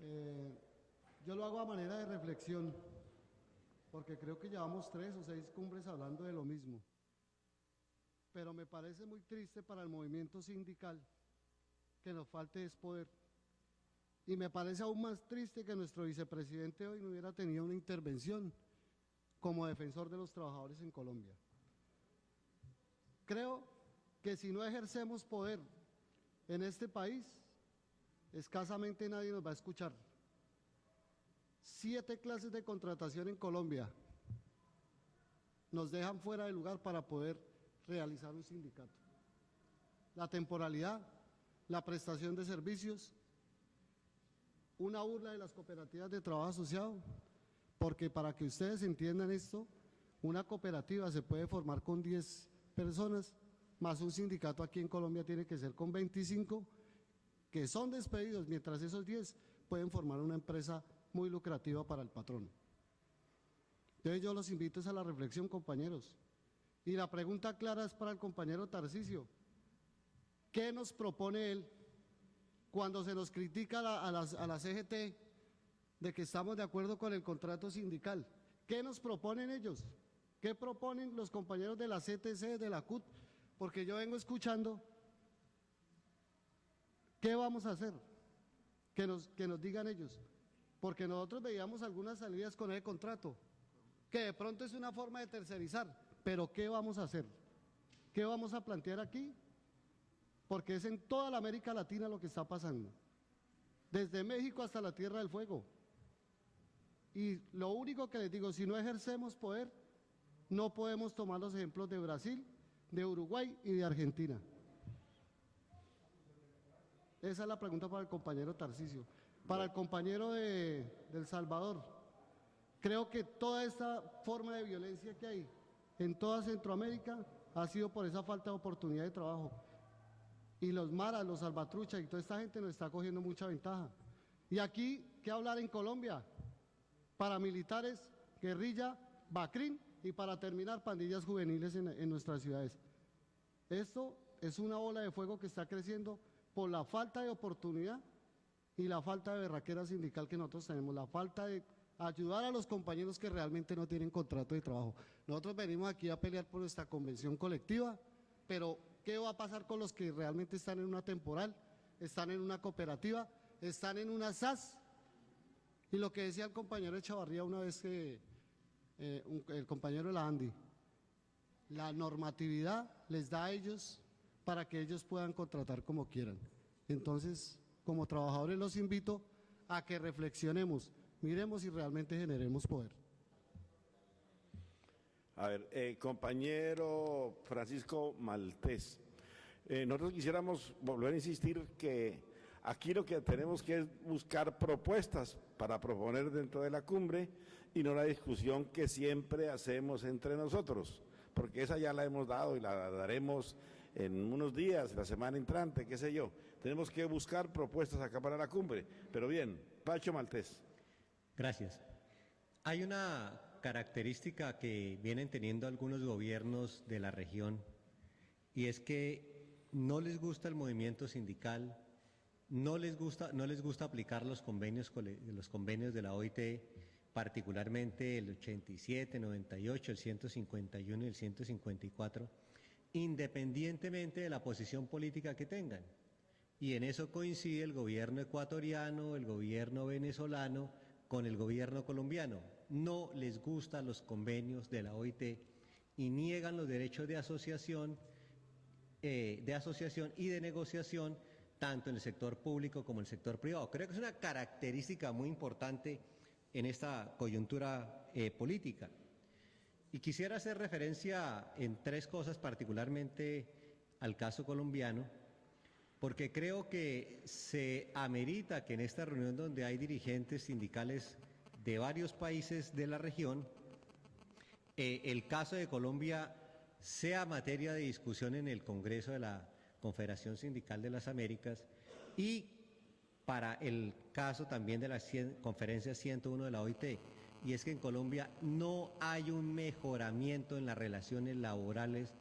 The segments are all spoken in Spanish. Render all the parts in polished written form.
Eh, yo lo hago a manera de reflexión, porque creo que llevamos 3 o 6 cumbres hablando de lo mismo. Pero me parece muy triste para el movimiento sindical que nos falte es poder. Y me parece aún más triste que nuestro vicepresidente hoy no hubiera tenido una intervención como defensor de los trabajadores en Colombia. Creo que si no ejercemos poder en este país, escasamente nadie nos va a escuchar. 7 clases de contratación en Colombia nos dejan fuera de lugar para poder realizar un sindicato. La temporalidad, la prestación de servicios, una burla de las cooperativas de trabajo asociado, porque para que ustedes entiendan esto, una cooperativa se puede formar con 10 personas, más un sindicato aquí en Colombia tiene que ser con 25, que son despedidos, mientras esos 10 pueden formar una empresa muy lucrativa para el patrón. Entonces yo los invito a la reflexión, compañeros. Y la pregunta clara es para el compañero Tarcisio. ¿Qué nos propone él cuando se nos critica a la CGT de que estamos de acuerdo con el contrato sindical? ¿Qué nos proponen ellos? ¿Qué proponen los compañeros de la CTC, de la CUT? Porque yo vengo escuchando. ¿Qué vamos a hacer? Que nos digan ellos. Porque nosotros veíamos algunas salidas con el contrato, que de pronto es una forma de tercerizar, pero ¿qué vamos a hacer? ¿Qué vamos a plantear aquí? Porque es en toda la América Latina lo que está pasando, desde México hasta la Tierra del Fuego. Y lo único que les digo, si no ejercemos poder, no podemos tomar los ejemplos de Brasil, de Uruguay y de Argentina. Esa es la pregunta para el compañero Tarcisio. Para el compañero de El Salvador, creo que toda esta forma de violencia que hay en toda Centroamérica ha sido por esa falta de oportunidad de trabajo. Y los maras, los salvatruchas y toda esta gente nos está cogiendo mucha ventaja. Y aquí, ¿qué hablar en Colombia? Paramilitares, guerrilla, BACRIM y para terminar, pandillas juveniles en nuestras ciudades. Esto es una ola de fuego que está creciendo por la falta de oportunidad y la falta de berraquera sindical que nosotros tenemos, la falta de ayudar a los compañeros que realmente no tienen contrato de trabajo. Nosotros venimos aquí a pelear por nuestra convención colectiva, pero ¿qué va a pasar con los que realmente están en una temporal, están en una cooperativa, están en una SAS? Y lo que decía el compañero Echavarría una vez que, el compañero de la ANDI, la normatividad les da a ellos para que ellos puedan contratar como quieran. Entonces, como trabajadores los invito a que reflexionemos, miremos si realmente generemos poder. A ver, compañero Francisco Maltés, nosotros quisiéramos volver a insistir que aquí lo que tenemos que es buscar propuestas para proponer dentro de la cumbre y no la discusión que siempre hacemos entre nosotros, porque esa ya la hemos dado y la daremos en unos días, la semana entrante, qué sé yo. Tenemos que buscar propuestas acá para la cumbre. Pero bien, Pacho Maltés. Gracias. Hay una característica que vienen teniendo algunos gobiernos de la región y es que no les gusta el movimiento sindical, no les gusta aplicar los convenios de la OIT, particularmente el 87, 98, el 151 y el 154, independientemente de la posición política que tengan. Y en eso coincide el gobierno ecuatoriano, el gobierno venezolano con el gobierno colombiano. No les gustan los convenios de la OIT y niegan los derechos de asociación y de negociación tanto en el sector público como en el sector privado. Creo que es una característica muy importante en esta coyuntura política. Y quisiera hacer referencia en 3 cosas, particularmente al caso colombiano, porque creo que se amerita que en esta reunión donde hay dirigentes sindicales de varios países de la región, el caso de Colombia sea materia de discusión en el Congreso de la Confederación Sindical de las Américas y para el caso también de la Conferencia 101 de la OIT, y es que en Colombia no hay un mejoramiento en las relaciones laborales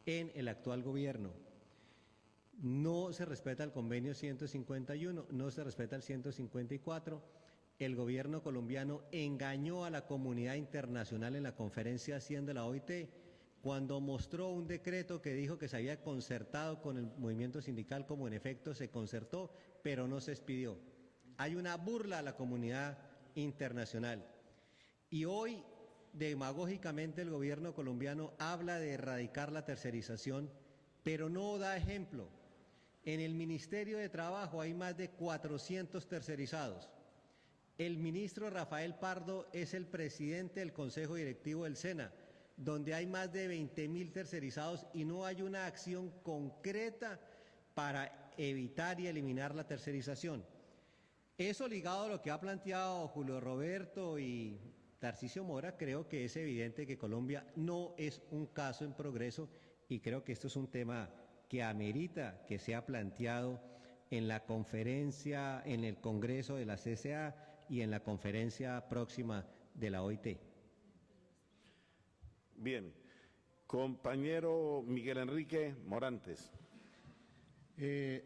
en el actual gobierno. no se respeta el convenio 151, no se respeta el 154. El gobierno colombiano engañó a la comunidad internacional en la conferencia 100 de la OIT cuando mostró un decreto que dijo que se había concertado con el movimiento sindical, como en efecto se concertó, pero no se expidió. Hay una burla a la comunidad internacional. Y hoy, demagógicamente, el gobierno colombiano habla de erradicar la tercerización, pero no da ejemplo. En el Ministerio de Trabajo hay más de 400 tercerizados. El ministro Rafael Pardo es el presidente del Consejo Directivo del SENA, donde hay más de 20.000 tercerizados y no hay una acción concreta para evitar y eliminar la tercerización. Eso ligado a lo que ha planteado Julio Roberto y Tarcisio Mora, creo que es evidente que Colombia no es un caso en progreso y creo que esto es un tema que amerita que sea planteado en la conferencia, en el Congreso de la CCA y en la conferencia próxima de la OIT. Bien. Compañero Miguel Enrique Morantes.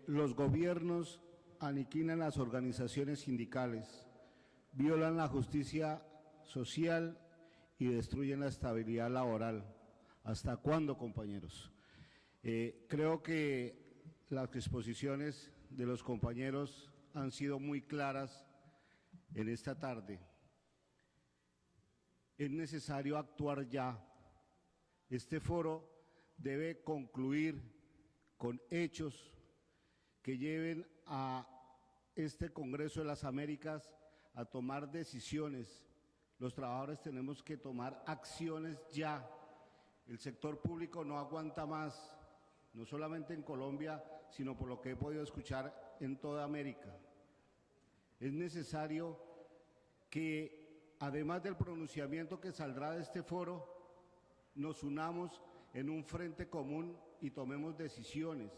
Los gobiernos aniquilan las organizaciones sindicales, violan la justicia social y destruyen la estabilidad laboral. ¿Hasta cuándo, compañeros? Creo que las exposiciones de los compañeros han sido muy claras en esta tarde. Es necesario actuar ya. Este foro debe concluir con hechos que lleven a este Congreso de las Américas a tomar decisiones. Los trabajadores tenemos que tomar acciones ya. El sector público no aguanta más, no solamente en Colombia, sino por lo que he podido escuchar en toda América. Es necesario que, además del pronunciamiento que saldrá de este foro, nos unamos en un frente común y tomemos decisiones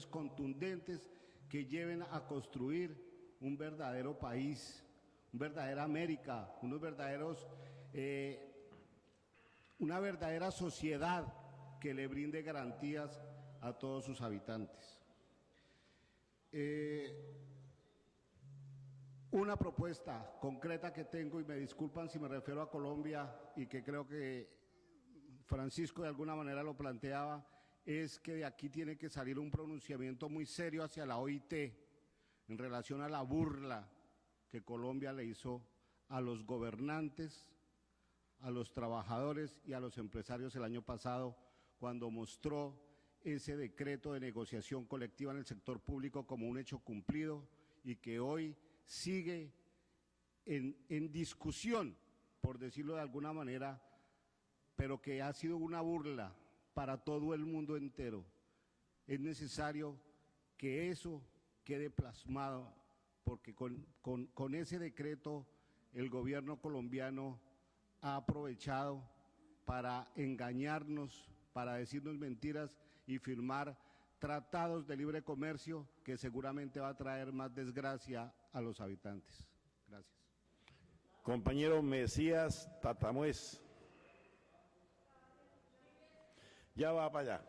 contundentes que lleven a construir un verdadero país, una verdadera América, una verdadera sociedad que le brinde garantías a todos sus habitantes. Una propuesta concreta que tengo, y me disculpan si me refiero a Colombia y que creo que Francisco de alguna manera lo planteaba, es que de aquí tiene que salir un pronunciamiento muy serio hacia la OIT en relación a la burla que Colombia le hizo a los gobernantes, a los trabajadores y a los empresarios el año pasado, cuando mostró ese decreto de negociación colectiva en el sector público como un hecho cumplido y que hoy sigue en discusión, por decirlo de alguna manera, pero que ha sido una burla para todo el mundo entero. Es necesario que eso quede plasmado, porque con ese decreto el gobierno colombiano ha aprovechado para engañarnos, para decirnos mentiras y firmar tratados de libre comercio que seguramente va a traer más desgracia a los habitantes. Gracias. Compañero Mesías Tatamuez. Ya va para allá.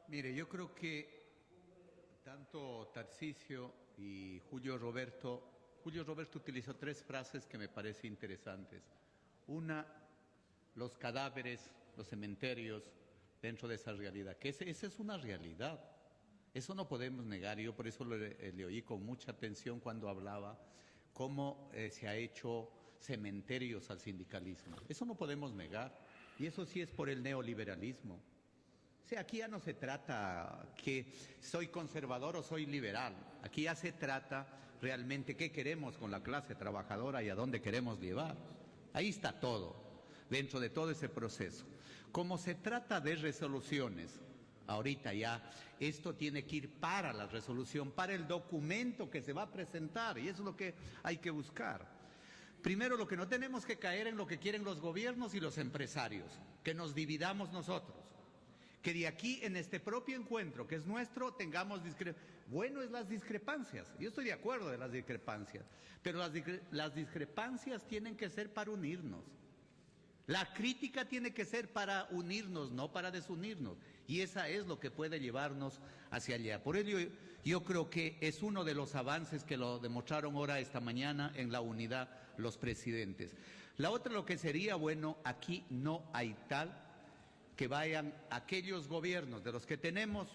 Mire, yo creo que tanto Tarcisio y Julio Roberto utilizó tres frases que me parecen interesantes. Una, los cadáveres, los cementerios dentro de esa realidad, que esa es una realidad. Eso no podemos negar. Yo por eso le oí con mucha atención cuando hablaba cómo se ha hecho cementerios al sindicalismo. Eso no podemos negar. Y eso sí es por el neoliberalismo. O sea, aquí ya no se trata que soy conservador o soy liberal. Aquí ya se trata realmente qué queremos con la clase trabajadora y a dónde queremos llevar. Ahí está todo, dentro de todo ese proceso. Como se trata de resoluciones, ahorita ya esto tiene que ir para la resolución, para el documento que se va a presentar, y eso es lo que hay que buscar. Primero, lo que no tenemos que caer en lo que quieren los gobiernos y los empresarios, que nos dividamos nosotros. Que de aquí, en este propio encuentro, que es nuestro, tengamos bueno es las discrepancias. Yo estoy de acuerdo de las discrepancias, pero las discrepancias tienen que ser para unirnos. La crítica tiene que ser para unirnos, no para desunirnos. Y esa es lo que puede llevarnos hacia allá. Por ello, yo creo que es uno de los avances que lo demostraron ahora esta mañana en la unidad los presidentes. La otra, lo que sería bueno, aquí no hay tal que vayan aquellos gobiernos de los que tenemos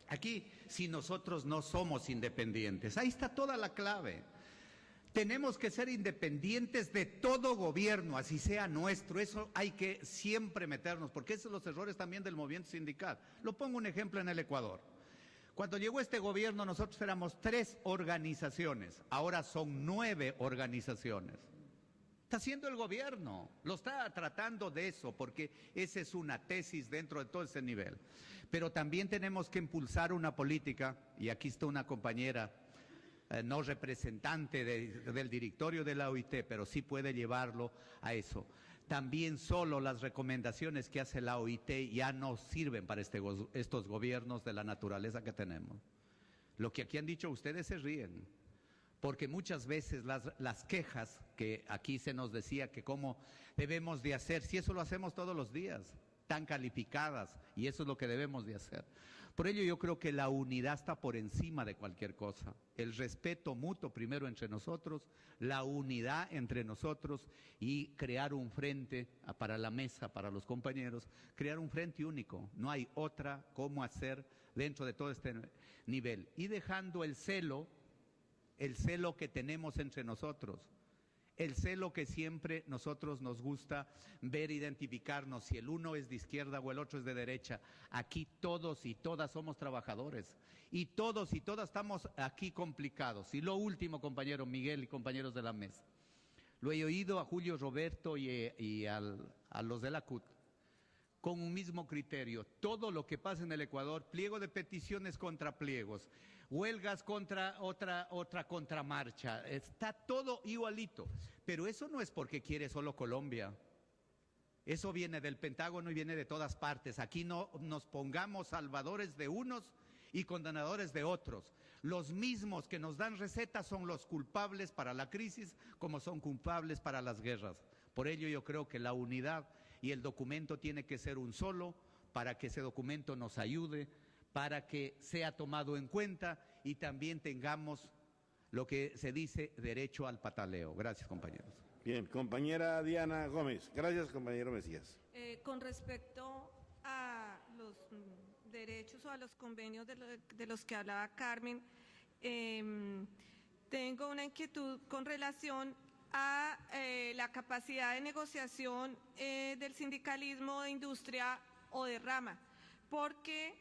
aquí si nosotros no somos independientes. Ahí está toda la clave. Tenemos que ser independientes de todo gobierno, así sea nuestro. Eso hay que siempre meternos, porque esos son los errores también del movimiento sindical. Lo pongo un ejemplo en el Ecuador. Cuando llegó este gobierno nosotros éramos 3 organizaciones, ahora son 9 organizaciones. Está haciendo el gobierno, lo está tratando de eso, porque esa es una tesis dentro de todo ese nivel. Pero también tenemos que impulsar una política, y aquí está una compañera, no representante del directorio de la OIT, pero sí puede llevarlo a eso. También solo las recomendaciones que hace la OIT ya no sirven para estos gobiernos de la naturaleza que tenemos. Lo que aquí han dicho ustedes se ríen, porque muchas veces las quejas que aquí se nos decía que cómo debemos de hacer, si eso lo hacemos todos los días, tan calificadas, y eso es lo que debemos de hacer. Por ello yo creo que la unidad está por encima de cualquier cosa. El respeto mutuo primero entre nosotros, la unidad entre nosotros y crear un frente para la mesa, para los compañeros, crear un frente único. No hay otra cómo hacer dentro de todo este nivel. Y dejando el celo que tenemos entre nosotros. El celo que siempre nosotros nos gusta ver, identificarnos, si el uno es de izquierda o el otro es de derecha. Aquí todos y todas somos trabajadores y todos y todas estamos aquí complicados. Y lo último, compañero Miguel y compañeros de la mesa, lo he oído a Julio Roberto y a los de la CUT con un mismo criterio. Todo lo que pasa en el Ecuador, pliego de peticiones contra pliegos, huelgas contra otra contramarcha, está todo igualito. Pero eso no es porque quiere solo Colombia. Eso viene del Pentágono y viene de todas partes. Aquí no nos pongamos salvadores de unos y condenadores de otros. Los mismos que nos dan recetas son los culpables para la crisis, como son culpables para las guerras. Por ello yo creo que la unidad y el documento tiene que ser un solo, para que ese documento nos ayude, para que sea tomado en cuenta y también tengamos lo que se dice derecho al pataleo. Gracias, compañeros. Bien, compañera Diana Gómez. Gracias, compañero Mesías. Con respecto a los derechos o a los convenios de los que hablaba Carmen, tengo una inquietud con relación a la capacidad de negociación del sindicalismo de industria o de rama, porque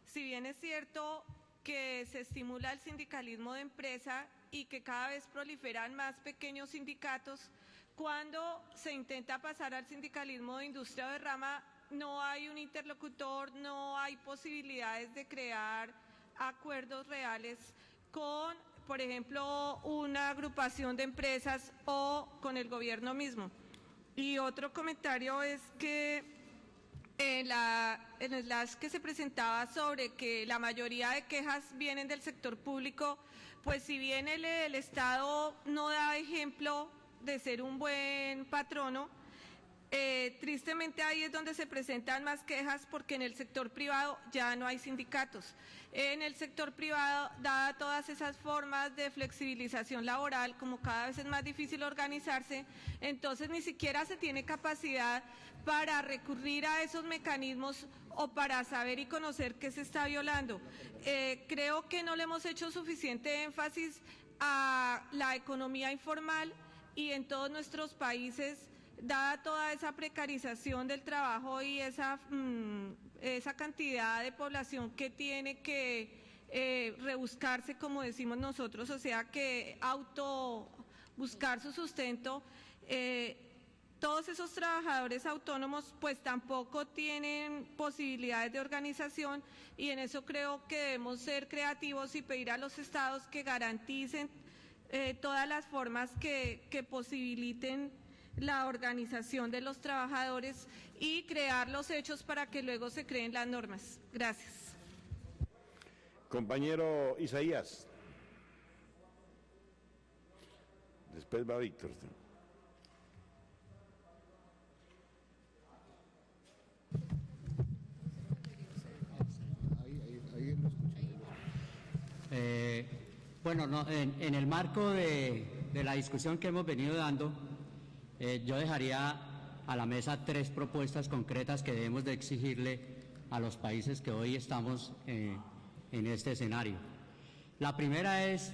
si bien es cierto que se estimula el sindicalismo de empresa y que cada vez proliferan más pequeños sindicatos, cuando se intenta pasar al sindicalismo de industria o de rama, no hay un interlocutor, no hay posibilidades de crear acuerdos reales con, por ejemplo, una agrupación de empresas o con el gobierno mismo. Y otro comentario es que en el slash que se presentaba sobre que la mayoría de quejas vienen del sector público, pues si bien el Estado no da ejemplo de ser un buen patrono, tristemente ahí es donde se presentan más quejas, porque en el sector privado ya no hay sindicatos. En el sector privado, dadas todas esas formas de flexibilización laboral, como cada vez es más difícil organizarse, entonces ni siquiera se tiene capacidad para recurrir a esos mecanismos o para saber y conocer qué se está violando. Creo que no le hemos hecho suficiente énfasis a la economía informal, y en todos nuestros países, dada toda esa precarización del trabajo y esa cantidad de población que tiene que rebuscarse, como decimos nosotros, o sea, que buscar su sustento, todos esos trabajadores autónomos pues tampoco tienen posibilidades de organización, y en eso creo que debemos ser creativos y pedir a los estados que garanticen todas las formas que posibiliten la organización de los trabajadores y crear los hechos para que luego se creen las normas. Gracias. Compañero Isaías. Después va Víctor. bueno, no, en el marco de la discusión que hemos venido dando, yo dejaría a la mesa 3 propuestas concretas que debemos de exigirle a los países que hoy estamos en este escenario. La primera es,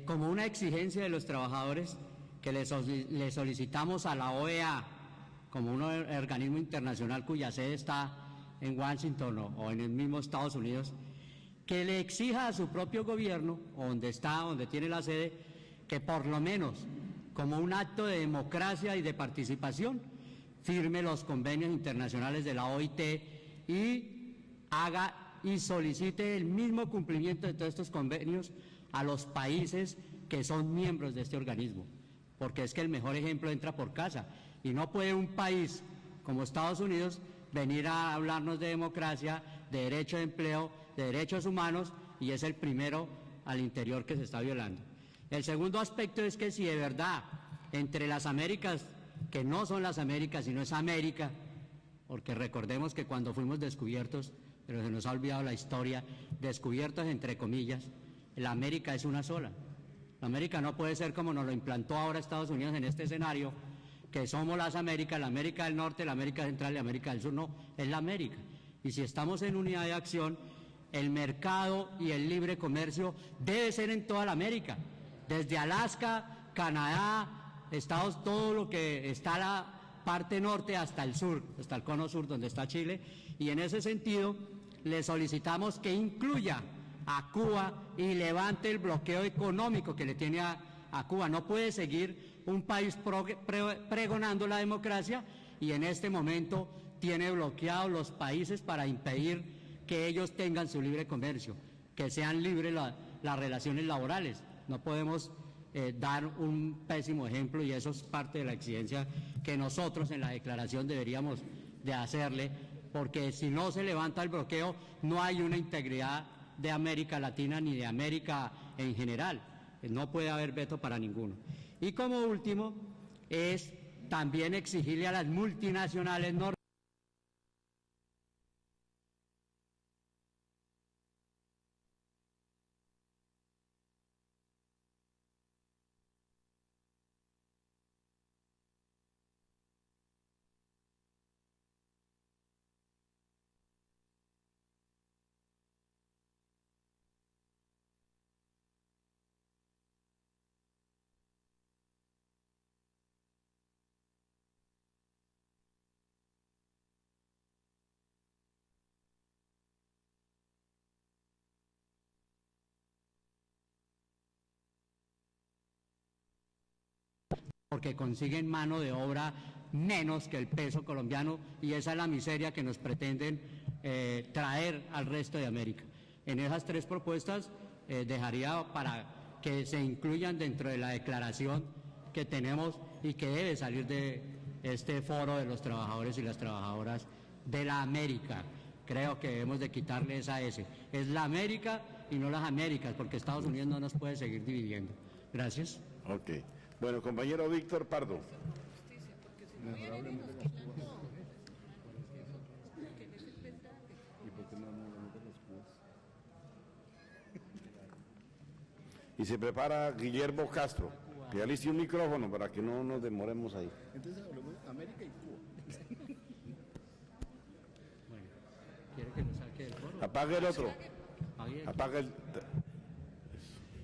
como una exigencia de los trabajadores, que le solicitamos a la OEA, como un organismo internacional cuya sede está en Washington o en el mismo Estados Unidos, que le exija a su propio gobierno, donde tiene la sede, que por lo menos, como un acto de democracia y de participación, firme los convenios internacionales de la OIT y haga y solicite el mismo cumplimiento de todos estos convenios a los países que son miembros de este organismo, porque es que el mejor ejemplo entra por casa, y no puede un país como Estados Unidos venir a hablarnos de democracia, de derecho de empleo, de derechos humanos, y es el primero al interior que se está violando. El segundo aspecto es que si de verdad entre las Américas, que no son las Américas, sino es América, porque recordemos que cuando fuimos descubiertos, pero se nos ha olvidado la historia, descubiertos entre comillas, la América es una sola. La América no puede ser como nos lo implantó ahora Estados Unidos en este escenario, que somos las Américas, la América del Norte, la América Central y la América del Sur. No, es la América. Y si estamos en unidad de acción, el mercado y el libre comercio debe ser en toda la América, desde Alaska, Canadá, Estados, todo lo que está la parte norte hasta el sur, hasta el cono sur donde está Chile, y en ese sentido le solicitamos que incluya a Cuba y levante el bloqueo económico que le tiene a Cuba. No puede seguir un país pregonando la democracia y en este momento tiene bloqueados los países para impedir que ellos tengan su libre comercio, que sean libres las relaciones laborales. No podemos dar un pésimo ejemplo, y eso es parte de la exigencia que nosotros en la declaración deberíamos de hacerle, porque si no se levanta el bloqueo no hay una integridad de América Latina ni de América en general. No puede haber veto para ninguno. Y como último es también exigirle a las multinacionales norteamericanas porque consiguen mano de obra menos que el peso colombiano, y esa es la miseria que nos pretenden traer al resto de América. En esas 3 propuestas dejaría para que se incluyan dentro de la declaración que tenemos y que debe salir de este foro de los trabajadores y las trabajadoras de la América. Creo que debemos de quitarle esa S. Es la América y no las Américas, porque Estados Unidos no nos puede seguir dividiendo. Gracias. Ok. Bueno, compañero Víctor Pardo. Y se prepara Guillermo Castro. Ya le hice un micrófono para que no nos demoremos ahí. Entonces hablamos de América y Cuba. Bueno, ¿quiere que lo saque del foro? Apague el otro. Apague el...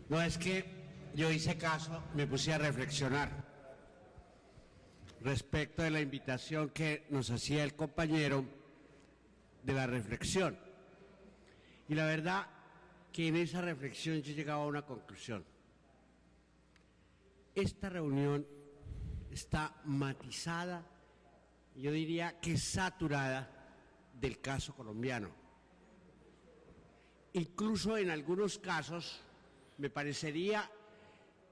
No, es que yo hice caso, me puse a reflexionar respecto de la invitación que nos hacía el compañero de la reflexión. Y la verdad que en esa reflexión yo llegaba a una conclusión. Esta reunión está matizada, yo diría que saturada del caso colombiano. Incluso en algunos casos me parecería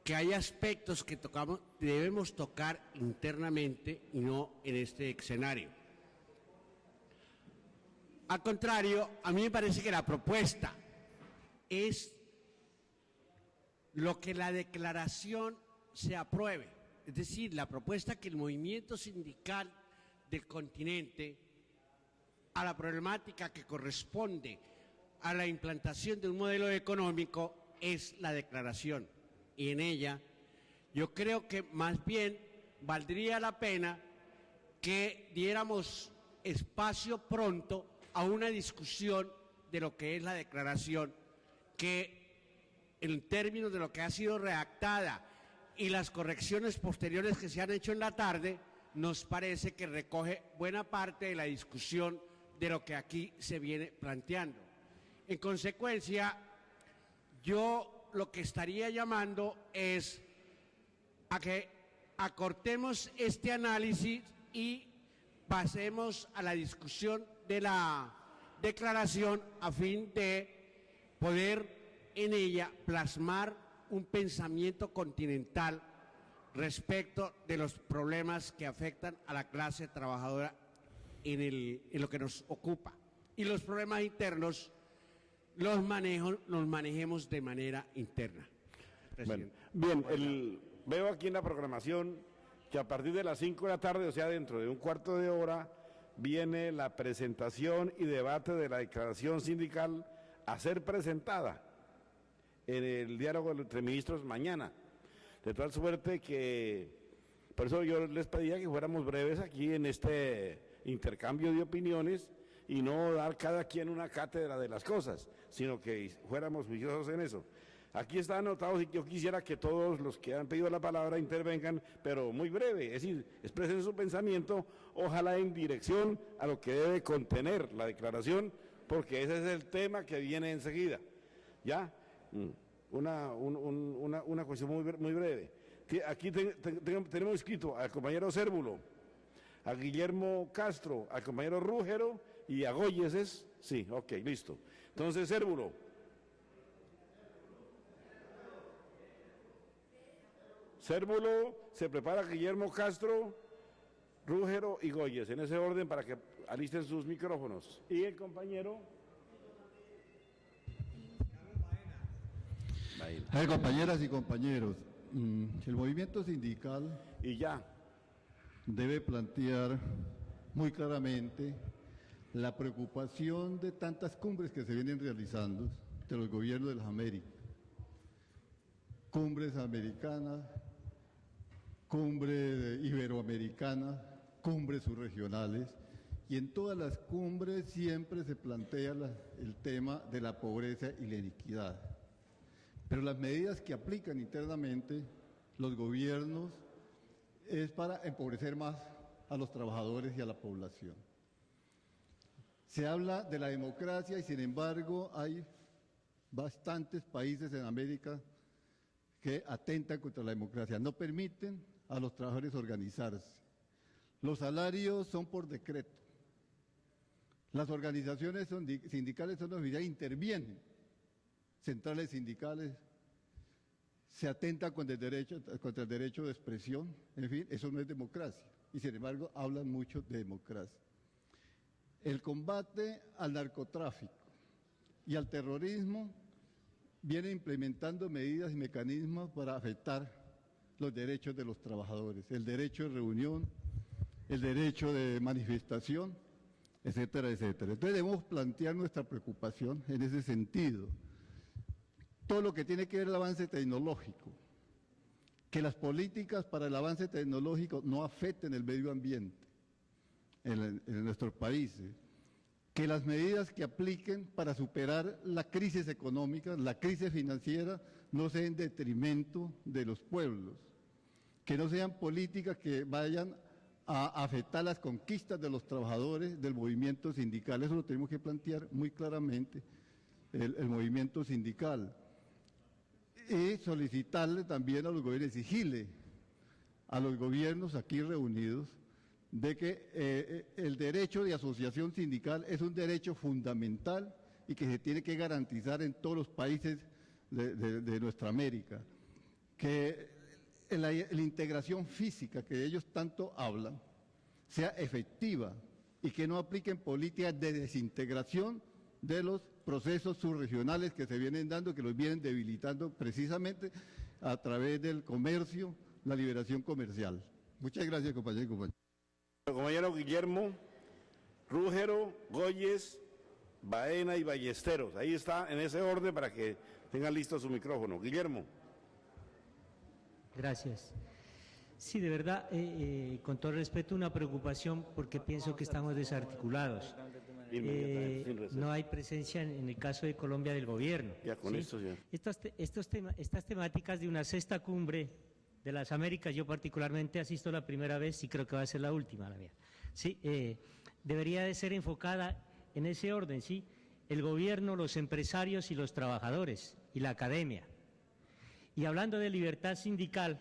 que hay aspectos que debemos tocar internamente y no en este escenario. Al contrario, a mí me parece que la propuesta es lo que la declaración se apruebe, es decir, la propuesta que el movimiento sindical del continente, a la problemática que corresponde a la implantación de un modelo económico, es la declaración. Y en ella yo creo que más bien valdría la pena que diéramos espacio pronto a una discusión de lo que es la declaración, que en términos de lo que ha sido redactada y las correcciones posteriores que se han hecho en la tarde, nos parece que recoge buena parte de la discusión de lo que aquí se viene planteando. En consecuencia, yo lo que estaría llamando es a que acortemos este análisis y pasemos a la discusión de la declaración a fin de poder en ella plasmar un pensamiento continental respecto de los problemas que afectan a la clase trabajadora en lo que nos ocupa. Y los problemas internos los manejemos de manera interna. Bueno, bien, veo aquí en la programación que a partir de las 5 de la tarde, o sea, dentro de un cuarto de hora, viene la presentación y debate de la declaración sindical a ser presentada en el diálogo entre ministros mañana. De tal suerte que, por eso yo les pedía que fuéramos breves aquí en este intercambio de opiniones y no dar cada quien una cátedra de las cosas, sino que fuéramos juiciosos en eso. Aquí está anotado y yo quisiera que todos los que han pedido la palabra intervengan, pero muy breve, es decir, expresen su pensamiento, ojalá en dirección a lo que debe contener la declaración, porque ese es el tema que viene enseguida. ¿Ya? Una cuestión muy breve. Aquí tenemos escrito al compañero Cérvulo, a Guillermo Castro, al compañero Rúgero y a Goyes, ¿es? Sí, ok, listo. Entonces, Cérvulo. Cérvulo, se prepara Guillermo Castro, Rúgero y Goyes, en ese orden para que alisten sus micrófonos. Y el compañero... A ver, compañeras y compañeros, el movimiento sindical y ya debe plantear muy claramente la preocupación de tantas cumbres que se vienen realizando de los gobiernos de las Américas, cumbres americanas, cumbres iberoamericanas, cumbres subregionales, y en todas las cumbres siempre se plantea el tema de la pobreza y la inequidad. Pero las medidas que aplican internamente los gobiernos es para empobrecer más a los trabajadores y a la población. Se habla de la democracia y sin embargo hay bastantes países en América que atentan contra la democracia, no permiten a los trabajadores organizarse. Los salarios son por decreto. Las organizaciones sindicales son las que intervienen. Centrales sindicales, se atenta contra el derecho de expresión, en fin, eso no es democracia, y sin embargo hablan mucho de democracia. El combate al narcotráfico y al terrorismo viene implementando medidas y mecanismos para afectar los derechos de los trabajadores, el derecho de reunión, el derecho de manifestación, etcétera, etcétera. Entonces debemos plantear nuestra preocupación en ese sentido. Todo lo que tiene que ver el avance tecnológico, que las políticas para el avance tecnológico no afecten el medio ambiente en nuestros países, que las medidas que apliquen para superar la crisis económica, la crisis financiera, no sean en detrimento de los pueblos, que no sean políticas que vayan a afectar las conquistas de los trabajadores del movimiento sindical. Eso lo tenemos que plantear muy claramente, el movimiento sindical. Y solicitarle también a los gobiernos, exigirle a los gobiernos aquí reunidos, de que el derecho de asociación sindical es un derecho fundamental y que se tiene que garantizar en todos los países de nuestra América. Que la integración física que ellos tanto hablan sea efectiva y que no apliquen políticas de desintegración de los procesos subregionales que se vienen dando, que los vienen debilitando precisamente a través del comercio, la liberación comercial. Muchas gracias, compañeros y compañeras. Compañero Guillermo, Rúgero, Goyes, Baena y Ballesteros. Ahí está, en ese orden, para que Tenga listo su micrófono. Guillermo. Gracias. Sí, de verdad, con todo respeto, una preocupación porque pienso que estamos desarticulados. No hay presencia en el caso de Colombia del gobierno. Ya con ¿sí? esto ya. Estas temáticas de una sexta cumbre de las Américas, yo particularmente asisto la primera vez y creo que va a ser la última, la mía. Sí, debería de ser enfocada en ese orden, ¿sí? El gobierno, los empresarios y los trabajadores y la academia. Y hablando de libertad sindical,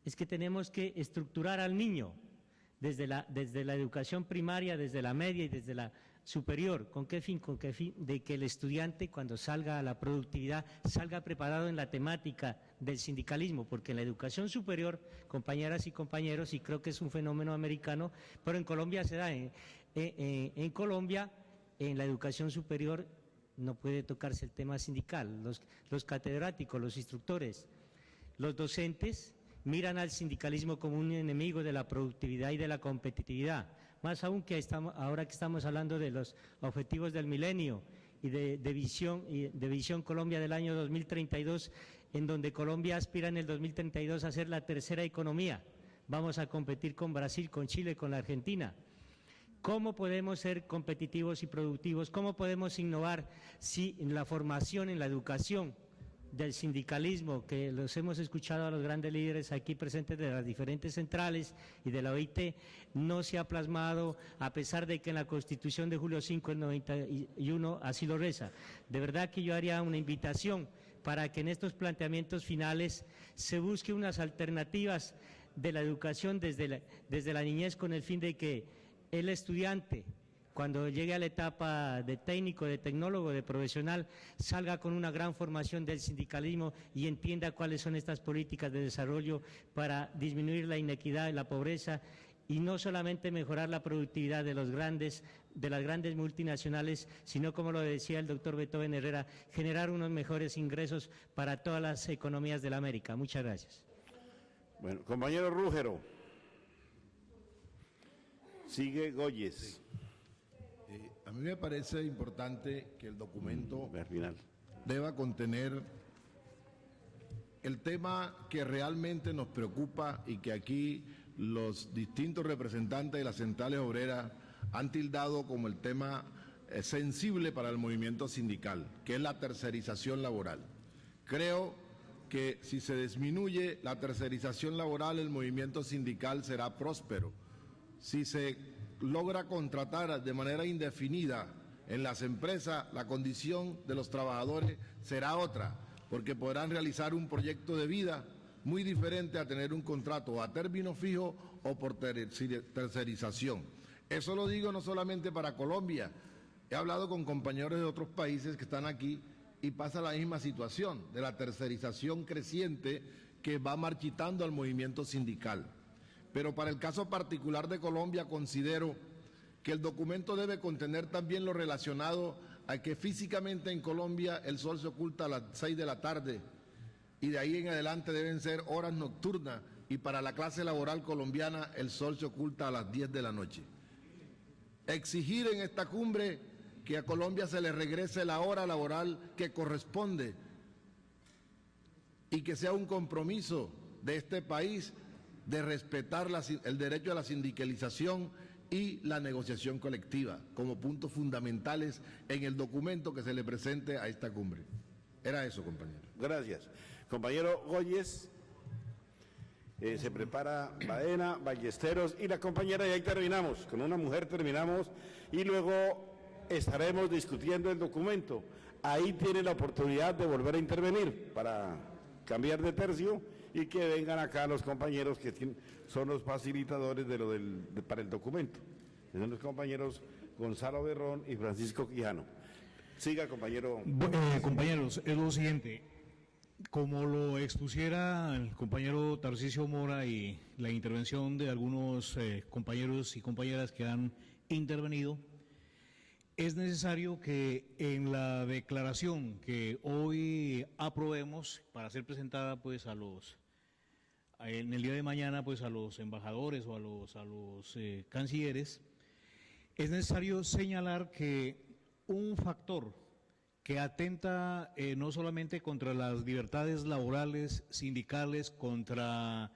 es que tenemos que estructurar al niño desde la educación primaria, desde la media y desde la superior. ¿Con qué fin? Con qué fin de que el estudiante cuando salga a la productividad salga preparado en la temática del sindicalismo, porque en la educación superior, compañeras y compañeros, y creo que es un fenómeno americano, pero en Colombia se da, en Colombia, en la educación superior no puede tocarse el tema sindical. Los catedráticos, los instructores, los docentes miran al sindicalismo como un enemigo de la productividad y de la competitividad, más aún que ahora que estamos hablando de los objetivos del milenio y de Visión Colombia del año 2032, en donde Colombia aspira en el 2032 a ser la tercera economía. Vamos a competir con Brasil, con Chile, con la Argentina. ¿Cómo podemos ser competitivos y productivos? ¿Cómo podemos innovar si en la formación, en la educación del sindicalismo, que los hemos escuchado a los grandes líderes aquí presentes de las diferentes centrales y de la OIT, no se ha plasmado, a pesar de que en la Constitución de julio 5 del 91 así lo reza? De verdad que yo haría una invitación para que en estos planteamientos finales se busque unas alternativas de la educación desde la niñez, con el fin de que el estudiante, cuando llegue a la etapa de técnico, de tecnólogo, de profesional, salga con una gran formación del sindicalismo y entienda cuáles son estas políticas de desarrollo para disminuir la inequidad y la pobreza, y no solamente mejorar la productividad de las grandes multinacionales, sino, como lo decía el doctor Beethoven Herrera, generar unos mejores ingresos para todas las economías de la América. Muchas gracias. Bueno, compañero Rúgero. Sigue Goyes. Sí. A mí me parece importante que el documento deba contener el tema que realmente nos preocupa y que aquí los distintos representantes de las centrales obreras han tildado como el tema sensible para el movimiento sindical, que es la tercerización laboral. Creo que si se disminuye la tercerización laboral, el movimiento sindical será próspero. Si se logra contratar de manera indefinida en las empresas, la condición de los trabajadores será otra, porque podrán realizar un proyecto de vida muy diferente a tener un contrato a término fijo o por tercerización. Eso lo digo no solamente para Colombia, he hablado con compañeros de otros países que están aquí y pasa la misma situación de la tercerización creciente que va marchitando al movimiento sindical. Pero para el caso particular de Colombia considero que el documento debe contener también lo relacionado a que físicamente en Colombia el sol se oculta a las 6 de la tarde y de ahí en adelante deben ser horas nocturnas, y para la clase laboral colombiana el sol se oculta a las 10 de la noche. Exigir en esta cumbre que a Colombia se le regrese la hora laboral que corresponde y que sea un compromiso de este país de respetar el derecho a la sindicalización y la negociación colectiva como puntos fundamentales en el documento que se le presente a esta cumbre. Era eso, compañero. Gracias. Compañero Goyes, se prepara Baena, Ballesteros y la compañera, y ahí terminamos. Con una mujer terminamos y luego estaremos discutiendo el documento. Ahí tiene la oportunidad de volver a intervenir para cambiar de tercio y que vengan acá los compañeros que son los facilitadores para el documento. Son los compañeros Gonzalo Berrón y Francisco Quijano. Siga, compañero. Compañeros, es lo siguiente. Como lo expusiera el compañero Tarcisio Mora y la intervención de algunos compañeros y compañeras que han intervenido, es necesario que en la declaración que hoy aprobemos para ser presentada pues en el día de mañana pues a los embajadores o a los cancilleres, es necesario señalar que un factor que atenta no solamente contra las libertades laborales, sindicales, contra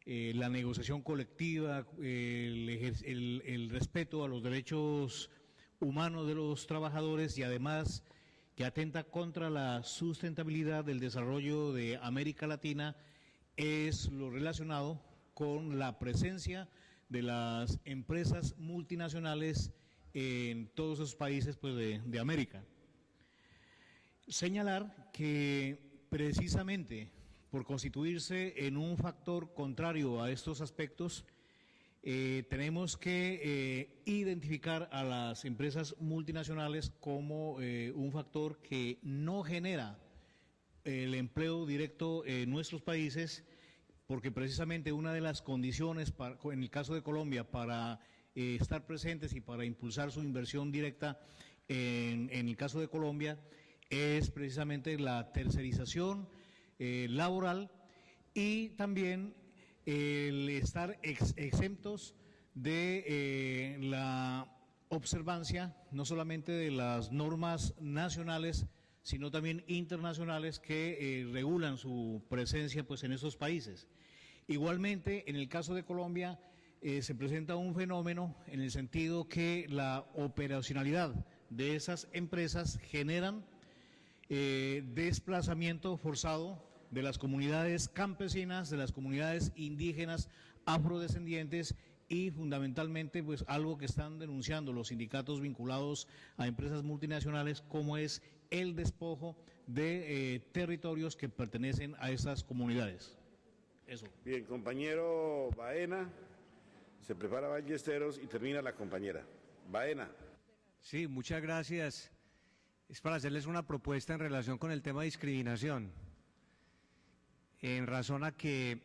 la negociación colectiva, el respeto a los derechos humanos de los trabajadores y además que atenta contra la sustentabilidad del desarrollo de América Latina, es lo relacionado con la presencia de las empresas multinacionales en todos esos países pues, de América. Señalar que precisamente por constituirse en un factor contrario a estos aspectos, tenemos que identificar a las empresas multinacionales como un factor que no genera el empleo directo en nuestros países, porque precisamente una de las condiciones, en el caso de Colombia, para estar presentes y para impulsar su inversión directa en el caso de Colombia, es precisamente la tercerización laboral y también el estar exentos de la observancia no solamente de las normas nacionales, sino también internacionales que regulan su presencia pues, en esos países. Igualmente, en el caso de Colombia, se presenta un fenómeno en el sentido que la operacionalidad de esas empresas generan desplazamiento forzado de las comunidades campesinas, de las comunidades indígenas, afrodescendientes y fundamentalmente pues algo que están denunciando los sindicatos vinculados a empresas multinacionales, como es el despojo de territorios que pertenecen a esas comunidades. Eso. Bien, compañero Baena, se prepara Ballesteros y termina la compañera. Baena. Sí, muchas gracias. Es para hacerles una propuesta en relación con el tema de discriminación. En razón a que,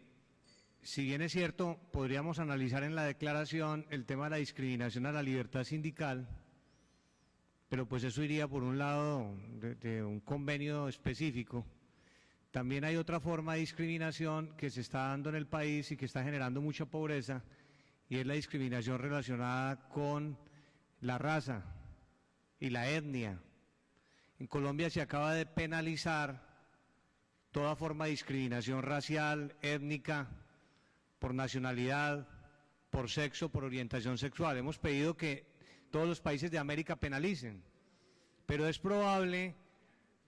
si bien es cierto, podríamos analizar en la declaración el tema de la discriminación a la libertad sindical, pero pues eso iría por un lado de un convenio específico. También hay otra forma de discriminación que se está dando en el país y que está generando mucha pobreza, y es la discriminación relacionada con la raza y la etnia. En Colombia se acaba de penalizar toda forma de discriminación racial, étnica, por nacionalidad, por sexo, por orientación sexual. Hemos pedido que todos los países de América penalicen, pero es probable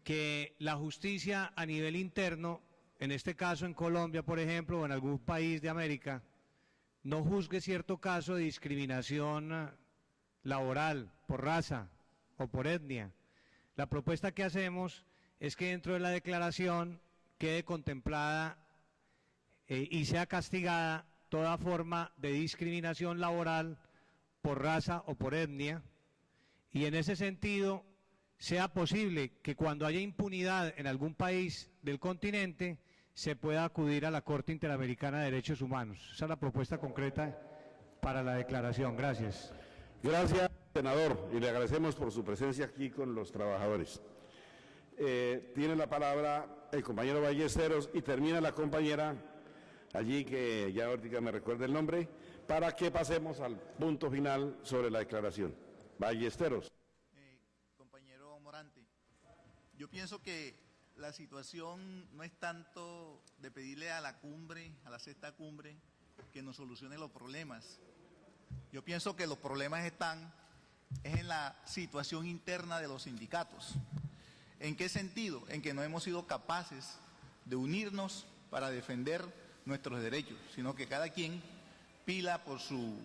que la justicia a nivel interno, en este caso en Colombia, por ejemplo, o en algún país de América, no juzgue cierto caso de discriminación laboral por raza o por etnia. La propuesta que hacemos es que dentro de la declaración quede contemplada y sea castigada toda forma de discriminación laboral por raza o por etnia, y en ese sentido sea posible que cuando haya impunidad en algún país del continente se pueda acudir a la Corte Interamericana de Derechos Humanos. Esa es la propuesta concreta para la declaración. Gracias. Gracias, senador, y le agradecemos por su presencia aquí con los trabajadores. Tiene la palabra el compañero Ballesteros y termina la compañera allí, que ya ahorita me recuerda el nombre, para que pasemos al punto final sobre la declaración. Ballesteros. Compañero Morante, yo pienso que la situación no es tanto de pedirle a la cumbre, a la sexta cumbre, que nos solucione los problemas. Yo pienso que los problemas están en la situación interna de los sindicatos. ¿En qué sentido? En que no hemos sido capaces de unirnos para defender nuestros derechos, sino que cada quien pila por su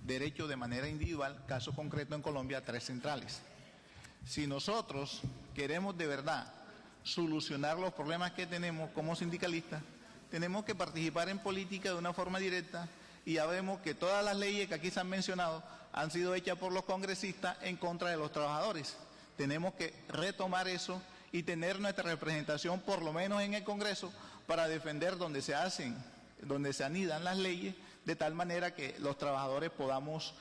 derecho de manera individual, caso concreto en Colombia, 3 centrales. Si nosotros queremos de verdad solucionar los problemas que tenemos como sindicalistas, tenemos que participar en política de una forma directa, y ya vemos que todas las leyes que aquí se han mencionado han sido hechas por los congresistas en contra de los trabajadores. Tenemos que retomar eso y tener nuestra representación, por lo menos en el Congreso, para defender donde se hacen, donde se anidan las leyes, de tal manera que los trabajadores podamos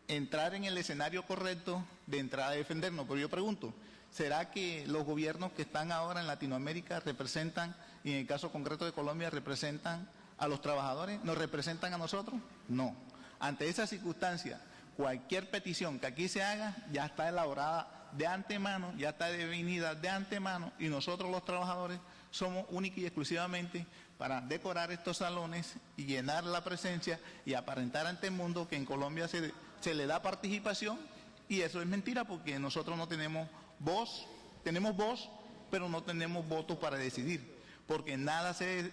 entrar en el escenario correcto de entrada a defendernos. Pero yo pregunto, ¿será que los gobiernos que están ahora en Latinoamérica representan, y en el caso concreto de Colombia, representan a los trabajadores? ¿Nos representan a nosotros? No. Ante esa circunstancia, cualquier petición que aquí se haga ya está elaborada de antemano, ya está definida de antemano, y nosotros los trabajadores somos únicos y exclusivamente para decorar estos salones y llenar la presencia y aparentar ante el mundo que en Colombia se le da participación, y eso es mentira porque nosotros no tenemos voz, pero no tenemos votos para decidir, porque nada se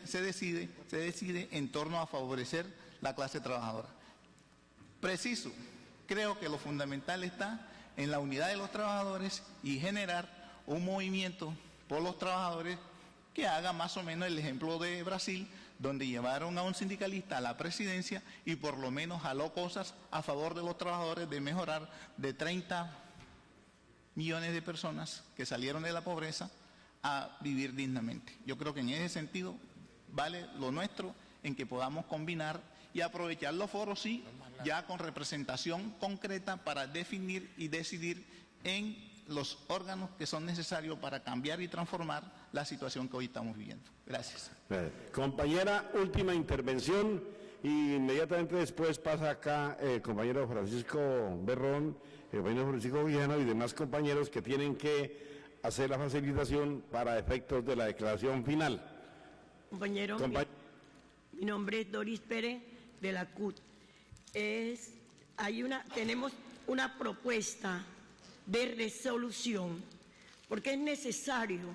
decide en torno a favorecer la clase trabajadora. Preciso, creo que lo fundamental está en la unidad de los trabajadores y generar un movimiento por los trabajadores que haga más o menos el ejemplo de Brasil, donde llevaron a un sindicalista a la presidencia y por lo menos jaló cosas a favor de los trabajadores, de mejorar de 30 millones de personas que salieron de la pobreza a vivir dignamente. Yo creo que en ese sentido vale lo nuestro, en que podamos combinar y aprovechar los foros, sí, ya con representación concreta para definir y decidir en los órganos que son necesarios para cambiar y transformar la situación que hoy estamos viviendo. Gracias. Compañera, última intervención, y inmediatamente después pasa acá el compañero Francisco Berrón, el compañero Francisco Villano y demás compañeros que tienen que hacer la facilitación para efectos de la declaración final. Compañero, mi nombre es Doris Pérez, de la CUT. Tenemos una propuesta de resolución, porque es necesario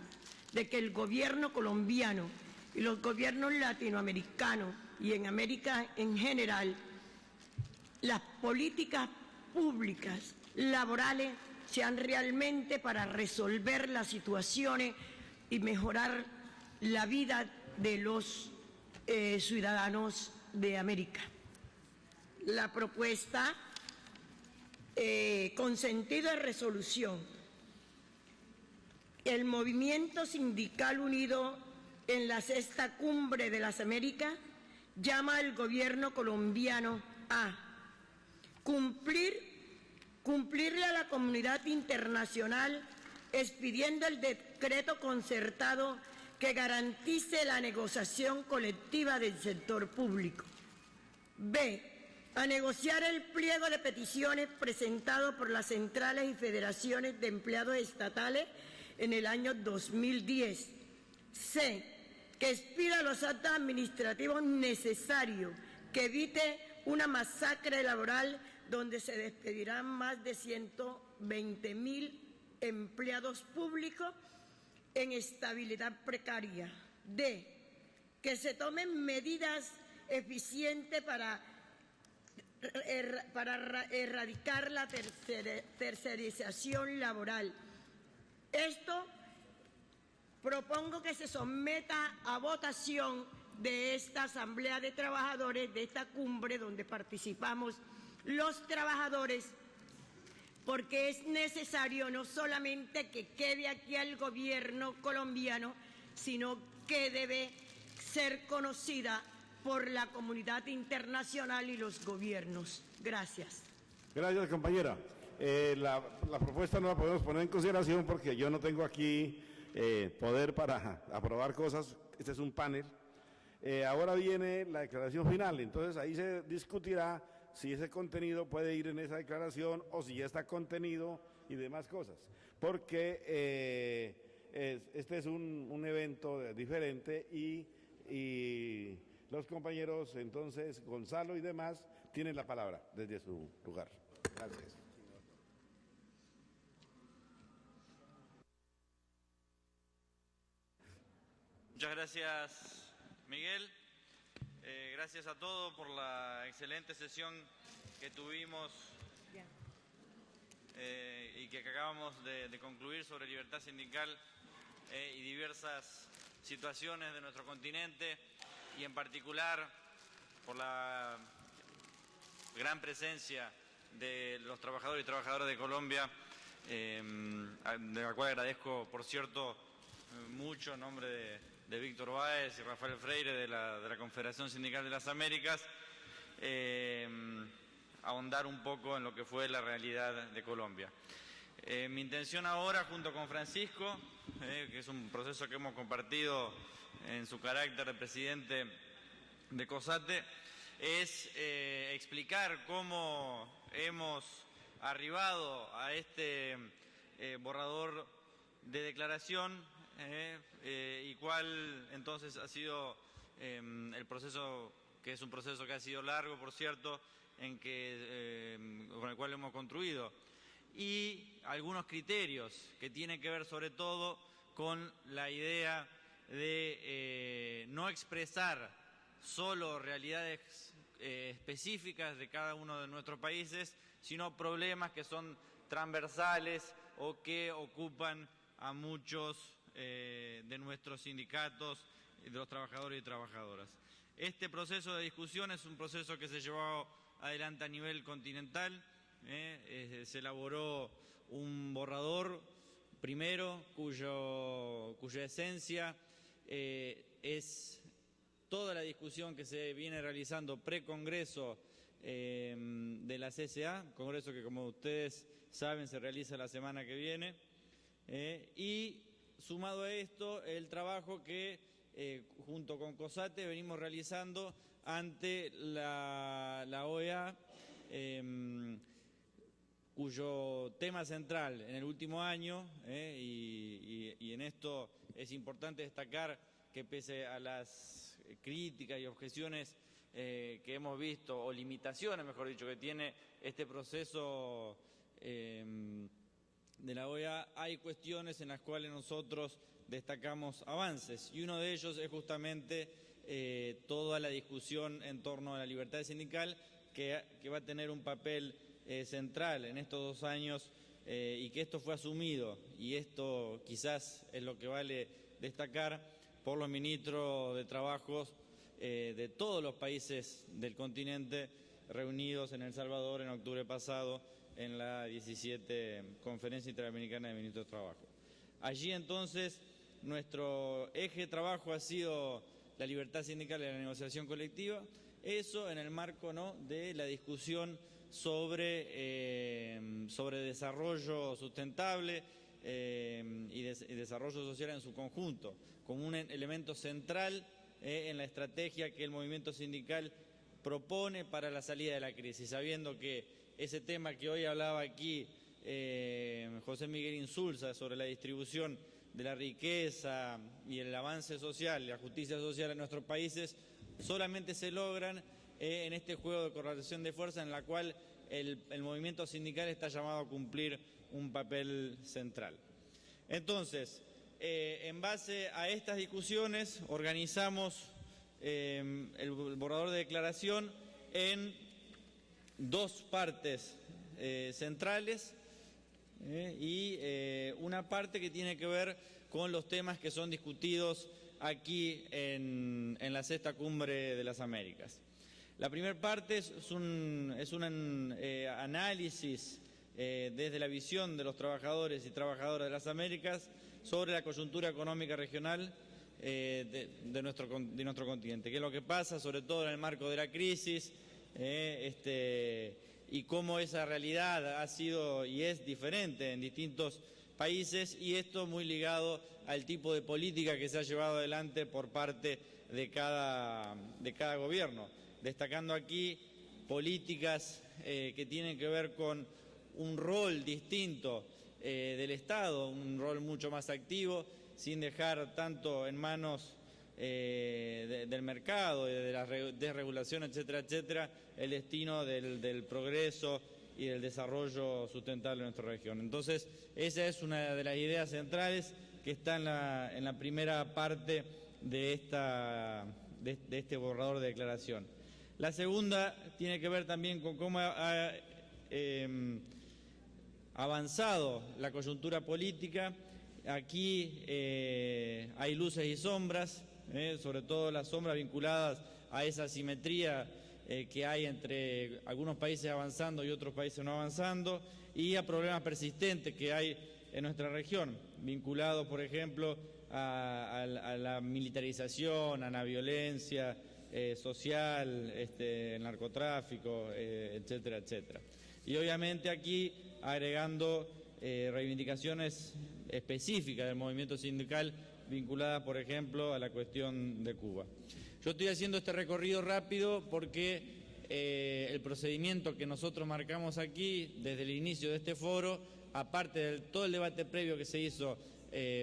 de que el gobierno colombiano y los gobiernos latinoamericanos y en América en general, las políticas públicas laborales sean realmente para resolver las situaciones y mejorar la vida de los ciudadanos de América. La propuesta con sentido de resolución: el movimiento sindical unido en la Sexta Cumbre de las Américas llama al gobierno colombiano a cumplirle a la comunidad internacional expidiendo el decreto concertado que garantice la negociación colectiva del sector público. B, a negociar el pliego de peticiones presentado por las centrales y federaciones de empleados estatales en el año 2010. C, que expida los actos administrativos necesarios que evite una masacre laboral donde se despedirán más de 120.000 empleados públicos en estabilidad precaria. D, que se tomen medidas eficientes para erradicar la tercerización laboral. Esto propongo que se someta a votación de esta Asamblea de Trabajadores, de esta cumbre donde participamos los trabajadores, porque es necesario no solamente que quede aquí al gobierno colombiano, sino que debe ser conocida por la comunidad internacional y los gobiernos. Gracias. Gracias, compañera. La propuesta no la podemos poner en consideración porque yo no tengo aquí poder para aprobar cosas. Este es un panel. Ahora viene la declaración final, entonces ahí se discutirá si ese contenido puede ir en esa declaración o si ya está contenido y demás cosas. Porque este es un evento diferente y los compañeros, entonces, Gonzalo y demás, tienen la palabra desde su lugar. Gracias. Muchas gracias, Miguel. Gracias a todos por la excelente sesión que tuvimos y que acabamos de concluir sobre libertad sindical y diversas situaciones de nuestro continente, y en particular por la gran presencia de los trabajadores y trabajadoras de Colombia, de la cual agradezco, por cierto, mucho en nombre de Víctor Báez y Rafael Freire de la Confederación Sindical de las Américas, ahondar un poco en lo que fue la realidad de Colombia. Mi intención ahora, junto con Francisco, que es un proceso que hemos compartido en su carácter de presidente de COSATE, es explicar cómo hemos arribado a este borrador de declaración, y cuál entonces ha sido el proceso, que es un proceso que ha sido largo, por cierto, con el cual hemos construido, y algunos criterios que tienen que ver sobre todo con la idea de no expresar solo realidades específicas de cada uno de nuestros países, sino problemas que son transversales o que ocupan a muchos de nuestros sindicatos, de los trabajadores y trabajadoras. Este proceso de discusión es un proceso que se llevó adelante a nivel continental. Se elaboró un borrador primero cuya esencia es toda la discusión que se viene realizando pre-congreso de la CSA, congreso que, como ustedes saben, se realiza la semana que viene, y sumado a esto el trabajo que junto con COSATE venimos realizando ante la OEA, cuyo tema central en el último año, y en esto es importante destacar que pese a las críticas y objeciones que hemos visto, o limitaciones, mejor dicho, que tiene este proceso de la OEA, hay cuestiones en las cuales nosotros destacamos avances, y uno de ellos es justamente toda la discusión en torno a la libertad sindical, que va a tener un papel central en estos 2 años, y que esto fue asumido, y esto quizás es lo que vale destacar, por los ministros de Trabajos de todos los países del continente reunidos en El Salvador en octubre pasado en la 17 Conferencia Interamericana de Ministros de Trabajo. Allí entonces nuestro eje de trabajo ha sido la libertad sindical y la negociación colectiva, eso en el marco, ¿no?, de la discusión sobre desarrollo sustentable y desarrollo social en su conjunto, como un elemento central en la estrategia que el movimiento sindical propone para la salida de la crisis, sabiendo que ese tema que hoy hablaba aquí José Miguel Insulza sobre la distribución de la riqueza y el avance social y la justicia social en nuestros países solamente se logran en este juego de correlación de fuerza en la cual el movimiento sindical está llamado a cumplir un papel central. Entonces, en base a estas discusiones organizamos el borrador de declaración en 2 partes centrales y una parte que tiene que ver con los temas que son discutidos aquí en la Sexta Cumbre de las Américas. La primera parte es un análisis desde la visión de los trabajadores y trabajadoras de las Américas sobre la coyuntura económica regional de nuestro continente, qué es lo que pasa, sobre todo en el marco de la crisis, y cómo esa realidad ha sido y es diferente en distintos países, y esto muy ligado al tipo de política que se ha llevado adelante por parte de cada gobierno, destacando aquí políticas que tienen que ver con un rol distinto del Estado, un rol mucho más activo, sin dejar tanto en manos del mercado, de la desregulación, etcétera, etcétera, el destino del progreso y del desarrollo sustentable de nuestra región. Entonces, esa es una de las ideas centrales que está en la primera parte de este borrador de declaración. La segunda tiene que ver también con cómo ha avanzado la coyuntura política. Aquí hay luces y sombras, sobre todo las sombras vinculadas a esa asimetría que hay entre algunos países avanzando y otros países no avanzando, y a problemas persistentes que hay en nuestra región, vinculados, por ejemplo, a la militarización, a la violencia social, el narcotráfico, etcétera, etcétera. Y obviamente aquí agregando reivindicaciones específicas del movimiento sindical vinculadas, por ejemplo, a la cuestión de Cuba. Yo estoy haciendo este recorrido rápido porque el procedimiento que nosotros marcamos aquí desde el inicio de este foro aparte de todo el debate previo que se hizo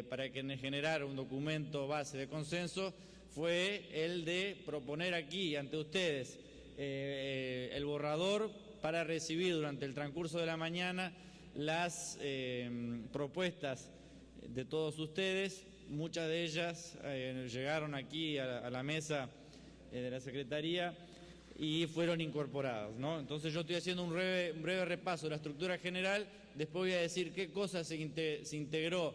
para generar un documento base de consenso, fue el de proponer aquí ante ustedes el borrador para recibir durante el transcurso de la mañana las propuestas de todos ustedes. Muchas de ellas llegaron aquí a la mesa de la Secretaría y fueron incorporadas, ¿no? Entonces yo estoy haciendo un breve repaso de la estructura general, después voy a decir qué cosas se integró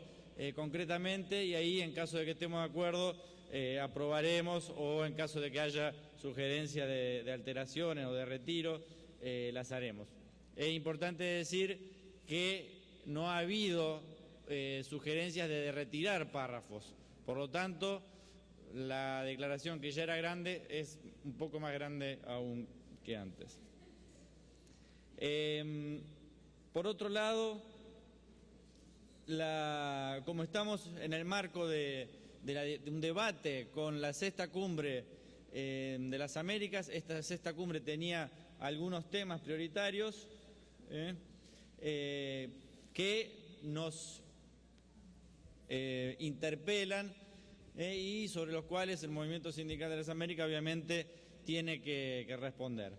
concretamente, y ahí, en caso de que estemos de acuerdo, aprobaremos, o en caso de que haya sugerencia de alteraciones o de retiro, las haremos. Es importante decir que no ha habido sugerencias de retirar párrafos, por lo tanto la declaración, que ya era grande, es un poco más grande aún que antes. Por otro lado, como estamos en el marco de un debate con la sexta cumbre de las Américas, esta sexta cumbre tenía algunos temas prioritarios que nos interpelan y sobre los cuales el Movimiento Sindical de las Américas obviamente tiene que responder.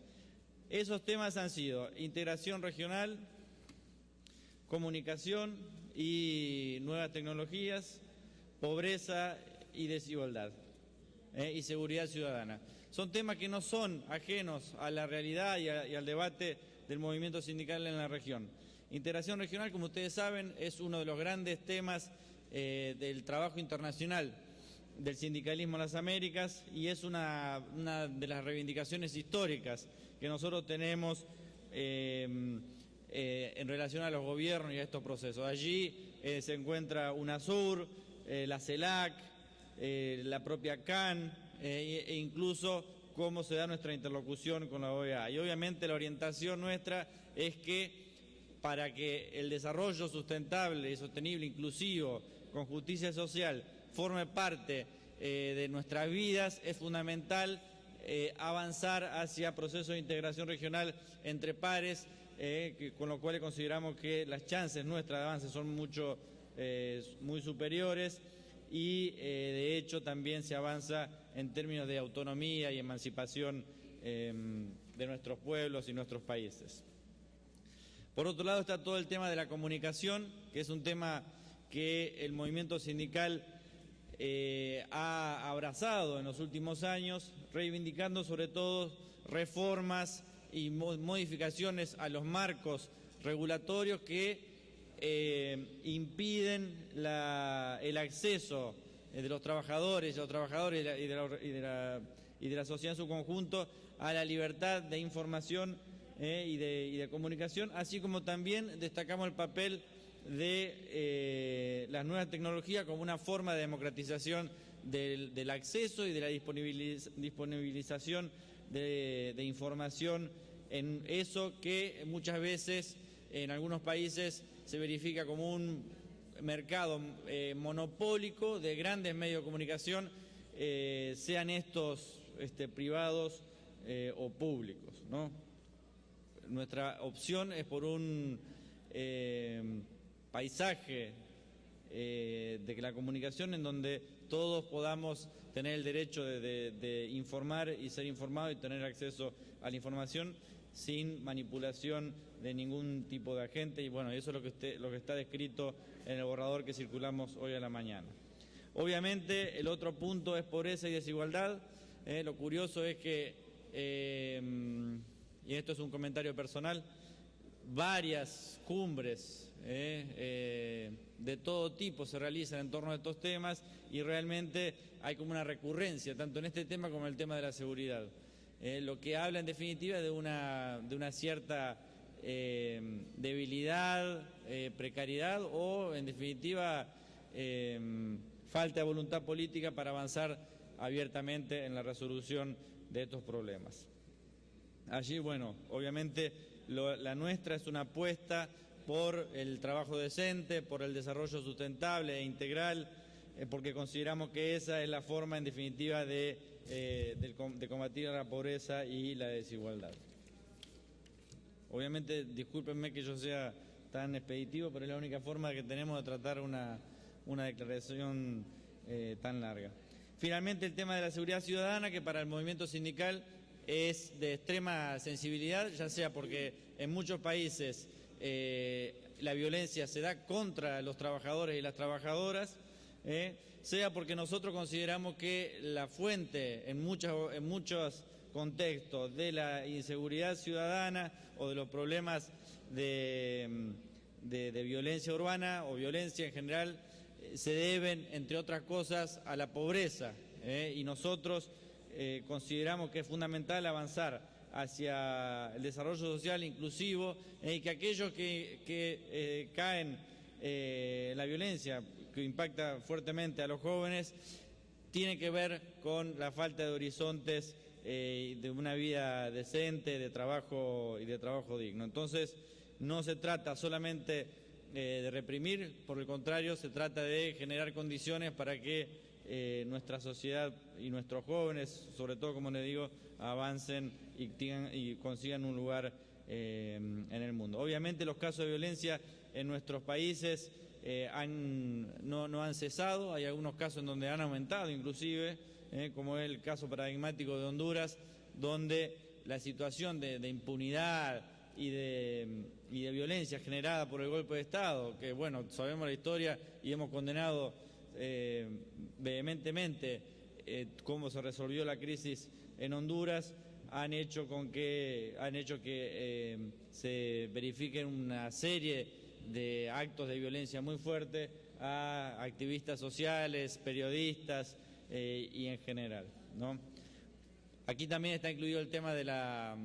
Esos temas han sido integración regional, comunicación y nuevas tecnologías, pobreza y desigualdad, y seguridad ciudadana. Son temas que no son ajenos a la realidad y al debate del movimiento sindical en la región. Integración regional, como ustedes saben, es uno de los grandes temas del trabajo internacional del sindicalismo en las Américas, y es una de las reivindicaciones históricas que nosotros tenemos en relación a los gobiernos y a estos procesos. Allí se encuentra UNASUR, la CELAC, la propia CAN, e incluso cómo se da nuestra interlocución con la OEA. Y obviamente la orientación nuestra es que para que el desarrollo sustentable y sostenible, inclusivo, con justicia social, forme parte de nuestras vidas, es fundamental avanzar hacia procesos de integración regional entre pares, con lo cual consideramos que las chances nuestras de avance son muy superiores, y de hecho también se avanza en términos de autonomía y emancipación de nuestros pueblos y nuestros países. Por otro lado está todo el tema de la comunicación, que es un tema que el movimiento sindical ha abrazado en los últimos años, reivindicando sobre todo reformas y modificaciones a los marcos regulatorios que impiden el acceso de los trabajadores y de la sociedad en su conjunto a la libertad de información y de comunicación, así como también destacamos el papel de las nuevas tecnologías como una forma de democratización del acceso y de la disponibilización de información, en eso que muchas veces en algunos países se verifica como un mercado monopólico de grandes medios de comunicación, sean estos privados o públicos, ¿no? Nuestra opción es por un paisaje de la comunicación en donde todos podamos tener el derecho de informar y ser informados y tener acceso a la información sin manipulación de ningún tipo de agente, y bueno, eso es lo que está descrito en el borrador que circulamos hoy a la mañana. Obviamente el otro punto es pobreza y desigualdad. Lo curioso es que, y esto es un comentario personal, varias cumbres de todo tipo se realizan en torno a estos temas, y realmente hay como una recurrencia, tanto en este tema como en el tema de la seguridad. Lo que habla en definitiva de una cierta debilidad, precariedad o en definitiva falta de voluntad política para avanzar abiertamente en la resolución de estos problemas. Allí, bueno, obviamente la nuestra es una apuesta por el trabajo decente, por el desarrollo sustentable e integral, porque consideramos que esa es la forma en definitiva de combatir la pobreza y la desigualdad. Obviamente, discúlpenme que yo sea tan expeditivo, pero es la única forma que tenemos de tratar una declaración tan larga. Finalmente, el tema de la seguridad ciudadana, que para el movimiento sindical es de extrema sensibilidad, ya sea porque en muchos países la violencia se da contra los trabajadores y las trabajadoras, sea porque nosotros consideramos que la fuente en muchos contextos de la inseguridad ciudadana o de los problemas de violencia urbana o violencia en general se deben, entre otras cosas, a la pobreza, y nosotros consideramos que es fundamental avanzar hacia el desarrollo social inclusivo, y que aquellos que caen en la violencia, que impacta fuertemente a los jóvenes, tiene que ver con la falta de horizontes de una vida decente, de trabajo y de trabajo digno. Entonces, no se trata solamente de reprimir, por el contrario, se trata de generar condiciones para que nuestra sociedad y nuestros jóvenes, sobre todo, como les digo, avancen y consigan un lugar en el mundo. Obviamente los casos de violencia en nuestros países no han cesado, hay algunos casos en donde han aumentado inclusive, como es el caso paradigmático de Honduras, donde la situación de impunidad y de violencia generada por el golpe de Estado, que bueno, sabemos la historia y hemos condenado vehementemente cómo se resolvió la crisis en Honduras, han hecho que se verifiquen una serie de actos de violencia muy fuertes a activistas sociales, periodistas y en general, ¿no? Aquí también está incluido el tema de la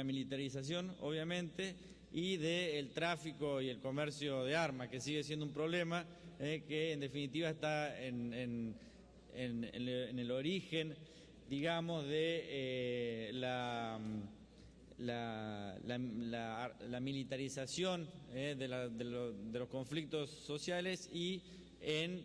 militarización, obviamente, y del tráfico y el comercio de armas, que sigue siendo un problema que en definitiva está en el origen, digamos, de la militarización de los conflictos sociales y en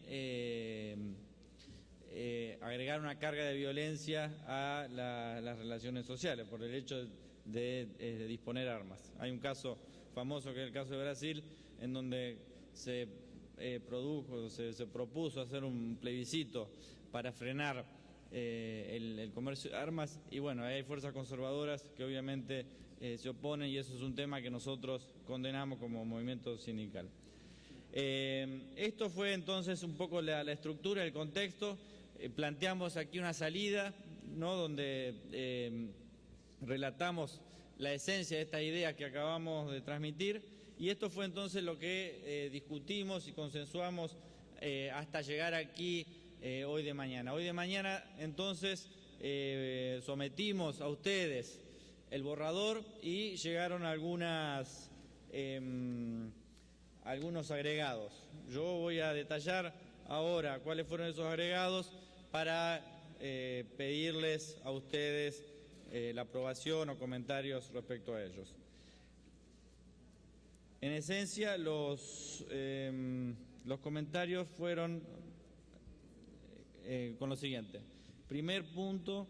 agregar una carga de violencia a las relaciones sociales por el hecho de disponer armas. Hay un caso famoso que es el caso de Brasil, en donde se propuso hacer un plebiscito para frenar el comercio de armas, y bueno, hay fuerzas conservadoras que obviamente se oponen, y eso es un tema que nosotros condenamos como movimiento sindical. Esto fue entonces un poco la estructura, el contexto. Planteamos aquí una salida, ¿no?, donde relatamos la esencia de esta idea que acabamos de transmitir, y esto fue entonces lo que discutimos y consensuamos hasta llegar aquí hoy de mañana. Hoy de mañana entonces sometimos a ustedes el borrador y llegaron algunos agregados. Yo voy a detallar ahora cuáles fueron esos agregados para pedirles a ustedes la aprobación o comentarios respecto a ellos. En esencia, los comentarios fueron con lo siguiente. Primer punto,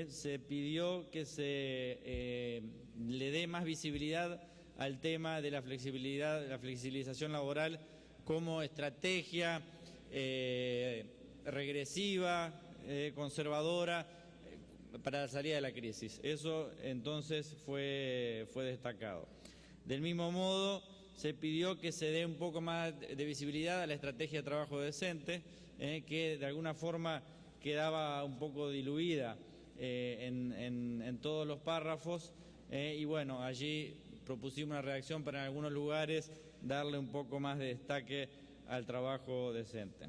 se pidió que se le dé más visibilidad al tema de la flexibilidad, la flexibilización laboral como estrategia regresiva, conservadora para la salida de la crisis. Eso entonces fue destacado. Del mismo modo, se pidió que se dé un poco más de visibilidad a la estrategia de trabajo decente, que de alguna forma quedaba un poco diluida en todos los párrafos, y bueno, allí propusimos una redacción para en algunos lugares darle un poco más de destaque al trabajo decente.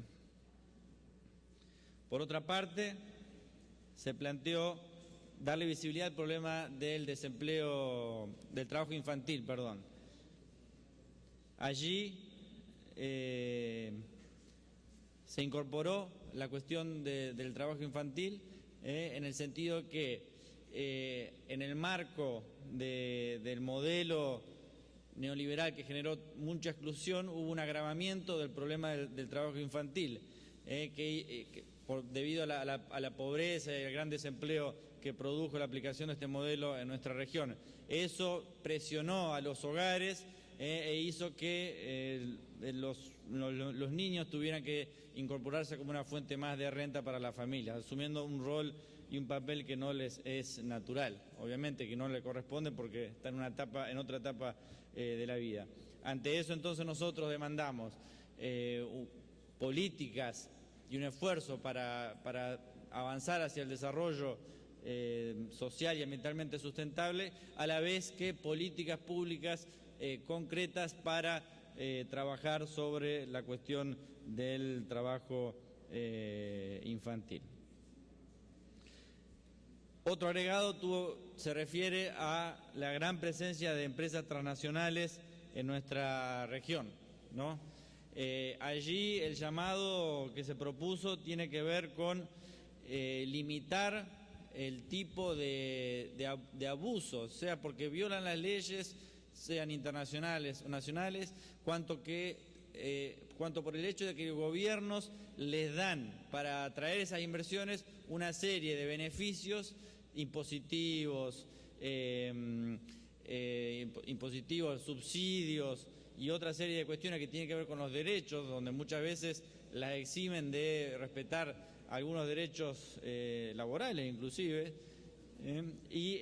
Por otra parte, se planteó darle visibilidad al problema del desempleo, del trabajo infantil, perdón. Allí se incorporó la cuestión del trabajo infantil en el sentido que en el marco del modelo neoliberal que generó mucha exclusión, hubo un agravamiento del problema del trabajo infantil, debido a la pobreza y al gran desempleo que produjo la aplicación de este modelo en nuestra región. Eso presionó a los hogares e hizo que los niños tuvieran que incorporarse como una fuente más de renta para la familia, asumiendo un rol y un papel que no les es natural, obviamente que no le corresponde porque está en otra etapa de la vida. Ante eso entonces nosotros demandamos políticas y un esfuerzo para avanzar hacia el desarrollo social y ambientalmente sustentable, a la vez que políticas públicas concretas para trabajar sobre la cuestión del trabajo infantil. Otro agregado se refiere a la gran presencia de empresas transnacionales en nuestra región, ¿no? Allí el llamado que se propuso tiene que ver con limitar el tipo de abusos, sea porque violan las leyes, sean internacionales o nacionales, cuanto por el hecho de que los gobiernos les dan para atraer esas inversiones una serie de beneficios impositivos, subsidios y otra serie de cuestiones que tienen que ver con los derechos, donde muchas veces las eximen de respetar algunos derechos laborales inclusive, y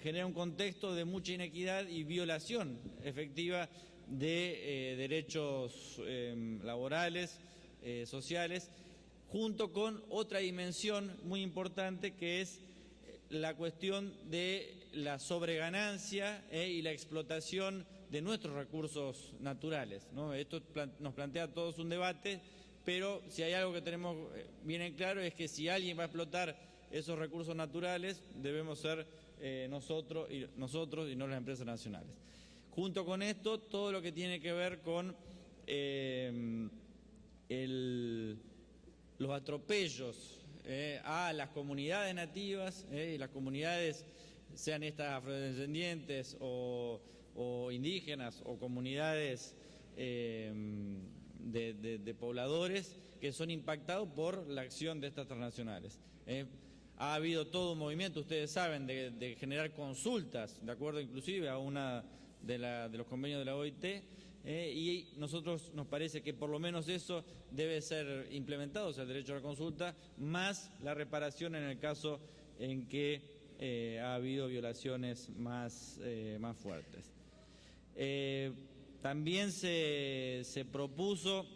genera un contexto de mucha inequidad y violación efectiva de derechos laborales, sociales, junto con otra dimensión muy importante que es la cuestión de la sobreganancia y la explotación de nuestros recursos naturales, ¿no? Esto nos plantea a todos un debate, pero si hay algo que tenemos bien en claro es que si alguien va a explotar esos recursos naturales debemos ser nosotros y no las empresas nacionales. Junto con esto, todo lo que tiene que ver con los atropellos a las comunidades nativas y las comunidades, sean estas afrodescendientes o indígenas o comunidades de pobladores que son impactados por la acción de estas transnacionales. Ha habido todo un movimiento, ustedes saben, de generar consultas, de acuerdo inclusive a una de los convenios de la OIT, y nosotros nos parece que por lo menos eso debe ser implementado, o sea, el derecho a la consulta, más la reparación en el caso en que ha habido violaciones más fuertes. También se propuso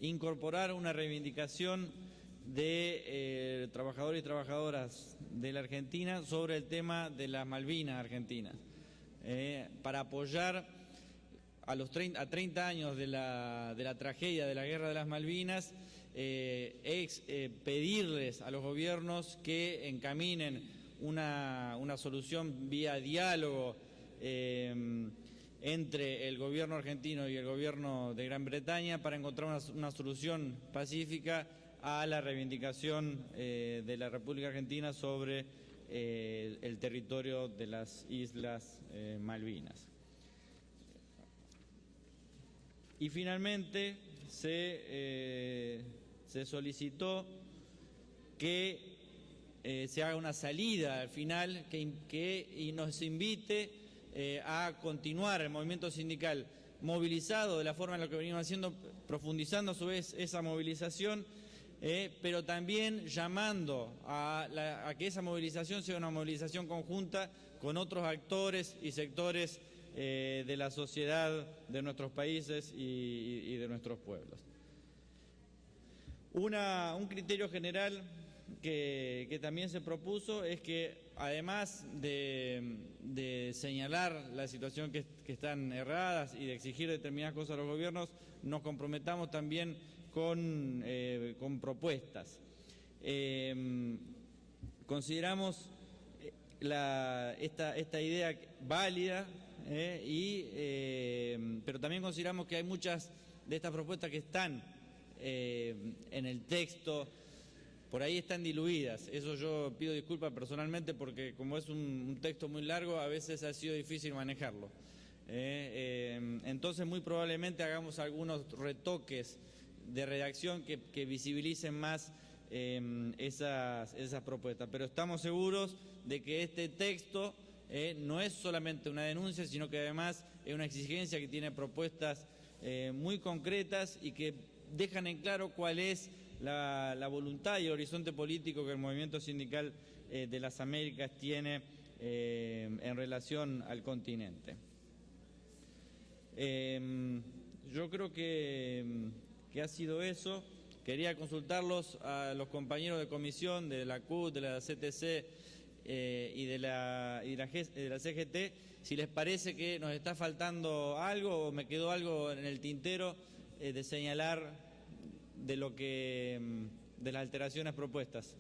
incorporar una reivindicación de trabajadores y trabajadoras de la Argentina sobre el tema de las Malvinas argentinas, para apoyar a 30 años de la tragedia de la Guerra de las Malvinas, pedirles a los gobiernos que encaminen una solución vía diálogo entre el gobierno argentino y el gobierno de Gran Bretaña para encontrar una solución pacífica a la reivindicación de la República Argentina sobre el territorio de las Islas Malvinas. Y finalmente se solicitó que se haga una salida al final y nos invite a continuar el movimiento sindical movilizado de la forma en la que venimos haciendo, profundizando a su vez esa movilización, pero también llamando a que esa movilización sea una movilización conjunta con otros actores y sectores de la sociedad de nuestros países y de nuestros pueblos. Un criterio general que también se propuso es que además de señalar la situación que están erradas y de exigir determinadas cosas a los gobiernos, nos comprometamos también con propuestas. Consideramos esta idea válida, pero también consideramos que hay muchas de estas propuestas que están en el texto, por ahí están diluidas. Eso yo pido disculpas personalmente porque como es un texto muy largo, a veces ha sido difícil manejarlo. Entonces muy probablemente hagamos algunos retoques de redacción que visibilicen más esas propuestas. Pero estamos seguros de que este texto no es solamente una denuncia, sino que además es una exigencia que tiene propuestas muy concretas y que dejan en claro cuál es la voluntad y el horizonte político que el movimiento sindical de las Américas tiene en relación al continente. Yo creo que ha sido eso. Quería consultarlos a los compañeros de comisión de la CUT, de la CTC y de la CGT, si les parece que nos está faltando algo o me quedó algo en el tintero de señalar de las alteraciones propuestas.